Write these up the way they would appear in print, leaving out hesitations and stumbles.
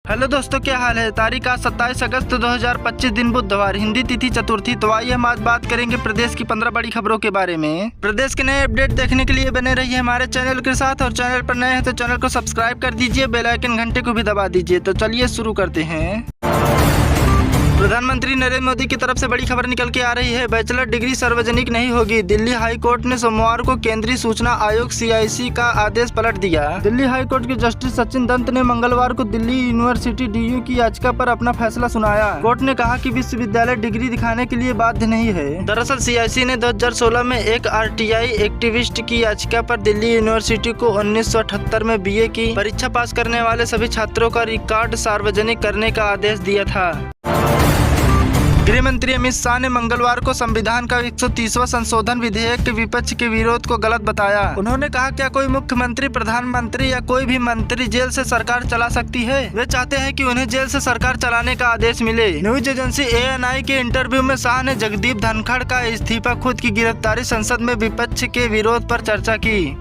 Hello दोस्तों, क्या हाल है। तारीख आज 27 अगस्त 2025 दिन बुधवार, हिंदी तिथि चतुर्थी। तो आइए हम आज बात करेंगे प्रदेश की 15 बड़ी खबरों के बारे में। प्रदेश के नए अपडेट देखने के लिए बने रहिए हमारे चैनल के साथ, और चैनल पर नए हैं तो चैनल को सब्सक्राइब कर दीजिए, बेल आइकन घंटे को भी दबा दीजिए। तो चलिए शुरू करते हैं। प्रधानमंत्री नरेंद्र मोदी की तरफ से बड़ी खबर निकल के आ रही है। बैचलर डिग्री सार्वजनिक नहीं होगी। दिल्ली हाई कोर्ट ने सोमवार को केंद्रीय सूचना आयोग CIC का आदेश पलट दिया। दिल्ली हाई कोर्ट के जस्टिस सचिन दत्त ने मंगलवार को दिल्ली यूनिवर्सिटी DU की याचिका पर अपना फैसला सुनाया। कोर्ट ने कहा कि विश्वविद्यालय डिग्री दिखाने के लिए बाध्य नहीं है। दरअसल CIC ने 2016 में एक RTI एक्टिविस्ट की याचिका पर दिल्ली यूनिवर्सिटी को 1978 में BA की परीक्षा पास करने वाले सभी छात्रों का रिकॉर्ड सार्वजनिक करने का आदेश दिया था। गृह मंत्री अमित शाह ने मंगलवार को संविधान का 130वां संशोधन विधेयक के विपक्ष के विरोध को गलत बताया। उन्होंने कहा, क्या कोई मुख्यमंत्री, प्रधानमंत्री या कोई भी मंत्री जेल से सरकार चला सकती है? वे चाहते हैं कि उन्हें जेल से सरकार चलाने का आदेश मिले। न्यूज एजेंसी ANI के इंटरव्यू में शाह ने जगदीप धनखड़ का इस्तीफा, खुद की गिरफ्तारी, संसद में विपक्ष के विरोध पर चर्चा की।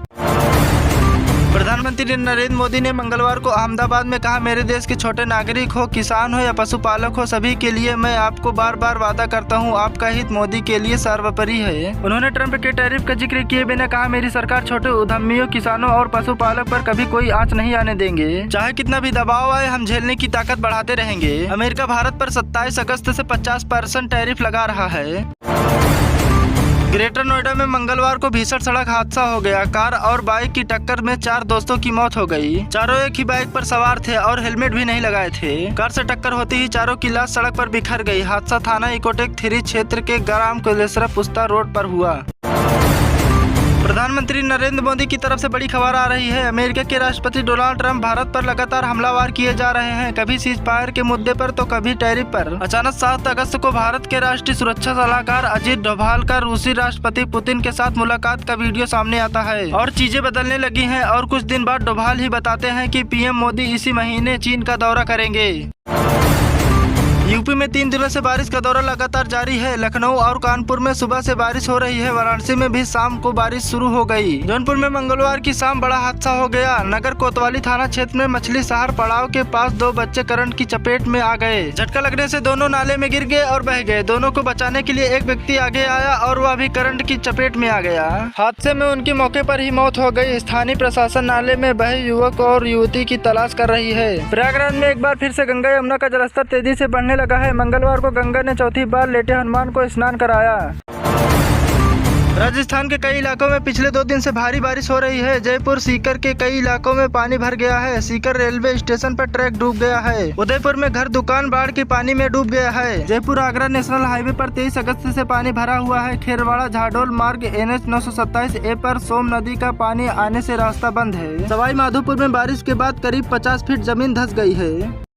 प्रधानमंत्री नरेंद्र मोदी ने मंगलवार को अहमदाबाद में कहा, मेरे देश के छोटे नागरिक हो, किसान हो या पशुपालक हो, सभी के लिए मैं आपको बार बार वादा करता हूं, आपका हित मोदी के लिए सर्वोपरि है। उन्होंने ट्रंप के टैरिफ का जिक्र किए बिना कहा, मेरी सरकार छोटे उद्यमियों, किसानों और पशुपालक पर कभी कोई आंच नहीं आने देंगे। चाहे कितना भी दबाव आए, हम झेलने की ताकत बढ़ाते रहेंगे। अमेरिका भारत पर 27 अगस्त से 50% टैरिफ लगा रहा है। ग्रेटर नोएडा में मंगलवार को भीषण सड़क हादसा हो गया। कार और बाइक की टक्कर में 4 दोस्तों की मौत हो गई। चारों एक ही बाइक पर सवार थे और हेलमेट भी नहीं लगाए थे। कार से टक्कर होते ही चारों की लाश सड़क पर बिखर गई। हादसा थाना इकोटेक 3 क्षेत्र के ग्राम कुलेसरा पुस्ता रोड पर हुआ। प्रधानमंत्री नरेंद्र मोदी की तरफ से बड़ी खबर आ रही है। अमेरिका के राष्ट्रपति डोनाल्ड ट्रंप भारत पर लगातार हमलावर किए जा रहे हैं, कभी सीज फायर के मुद्दे पर तो कभी टैरिफ पर। अचानक 7 अगस्त को भारत के राष्ट्रीय सुरक्षा सलाहकार अजीत डोभाल का रूसी राष्ट्रपति पुतिन के साथ मुलाकात का वीडियो सामने आता है और चीजें बदलने लगी हैं। और कुछ दिन बाद डोभाल ही बताते हैं कि PM मोदी इसी महीने चीन का दौरा करेंगे। यूपी में 3 दिनों से बारिश का दौर लगातार जारी है। लखनऊ और कानपुर में सुबह से बारिश हो रही है। वाराणसी में भी शाम को बारिश शुरू हो गई। जौनपुर में मंगलवार की शाम बड़ा हादसा हो गया। नगर कोतवाली थाना क्षेत्र में मछली शहर पड़ाव के पास 2 बच्चे करंट की चपेट में आ गए। झटका लगने से दोनों नाले में गिर गए और बह गए। दोनों को बचाने के लिए एक व्यक्ति आगे आया और वह भी करंट की चपेट में आ गया। हादसे में उनकी मौके पर ही मौत हो गई। स्थानीय प्रशासन नाले में बहे युवक और युवती की तलाश कर रही है। प्रयागराज में एक बार फिर से गंगा यमुना का जलस्तर तेजी से बढ़ने लगा है। मंगलवार को गंगा ने चौथी बार लेटे हनुमान को स्नान कराया। राजस्थान के कई इलाकों में पिछले 2 दिन से भारी बारिश हो रही है। जयपुर सीकर के कई इलाकों में पानी भर गया है। सीकर रेलवे स्टेशन पर ट्रैक डूब गया है। उदयपुर में घर दुकान बाढ़ के पानी में डूब गया है। जयपुर आगरा नेशनल हाईवे पर 23 अगस्त से पानी भरा हुआ है। खेरवाड़ा झाडोल मार्ग NH 927A पर सोम नदी का पानी आने से रास्ता बंद है। सवाई माधोपुर में बारिश के बाद करीब 50 फीट जमीन धंस गई है।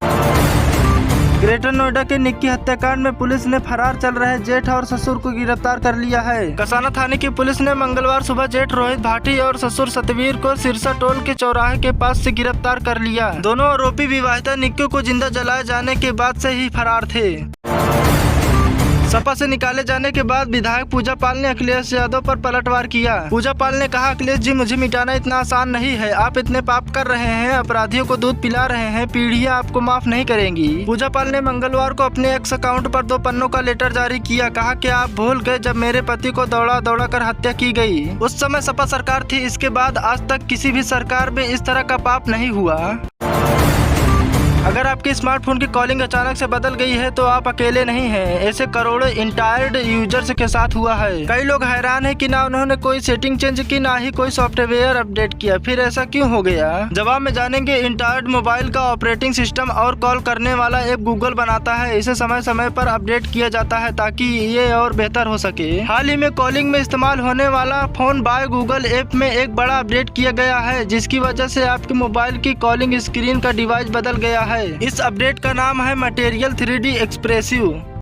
ग्रेटर नोएडा के निक्की हत्याकांड में पुलिस ने फरार चल रहे जेठ और ससुर को गिरफ्तार कर लिया है। कसाना थाने की पुलिस ने मंगलवार सुबह जेठ रोहित भाटी और ससुर सतवीर को सिरसा टोल के चौराहे के पास से गिरफ्तार कर लिया। दोनों आरोपी विवाहिता निक्की को जिंदा जलाए जाने के बाद से ही फरार थे। सपा से निकाले जाने के बाद विधायक पूजा पाल ने अखिलेश यादव पर पलटवार किया। पूजा पाल ने कहा, अखिलेश जी, मुझे मिटाना इतना आसान नहीं है। आप इतने पाप कर रहे हैं, अपराधियों को दूध पिला रहे हैं, पीढ़ियां आपको माफ नहीं करेंगी। पूजा पाल ने मंगलवार को अपने एक्स अकाउंट पर 2 पन्नों का लेटर जारी किया। कहा कि आप भूल गए जब मेरे पति को दौड़ा दौड़ा कर हत्या की गई। उस समय सपा सरकार थी। इसके बाद आज तक किसी भी सरकार में इस तरह का पाप नहीं हुआ। अगर आपके स्मार्टफोन की कॉलिंग अचानक से बदल गई है तो आप अकेले नहीं हैं। ऐसे करोड़ों इंटायर्ड यूजर्स के साथ हुआ है। कई लोग हैरान हैं कि ना उन्होंने कोई सेटिंग चेंज की, ना ही कोई सॉफ्टवेयर अपडेट किया। फिर ऐसा क्यों हो गया? जवाब में जानेंगे। इंटायर्ड मोबाइल का ऑपरेटिंग सिस्टम और कॉल करने वाला ऐप गूगल बनाता है। इसे समय समय पर अपडेट किया जाता है ताकि ये और बेहतर हो सके। हाल ही में कॉलिंग में इस्तेमाल होने वाला फोन बाय गूगल ऐप में एक बड़ा अपडेट किया गया है, जिसकी वजह से आपके मोबाइल की कॉलिंग स्क्रीन का डिवाइस बदल गया है। इस अपडेट का नाम है मटेरियल 3D एक्सप्रेसिव।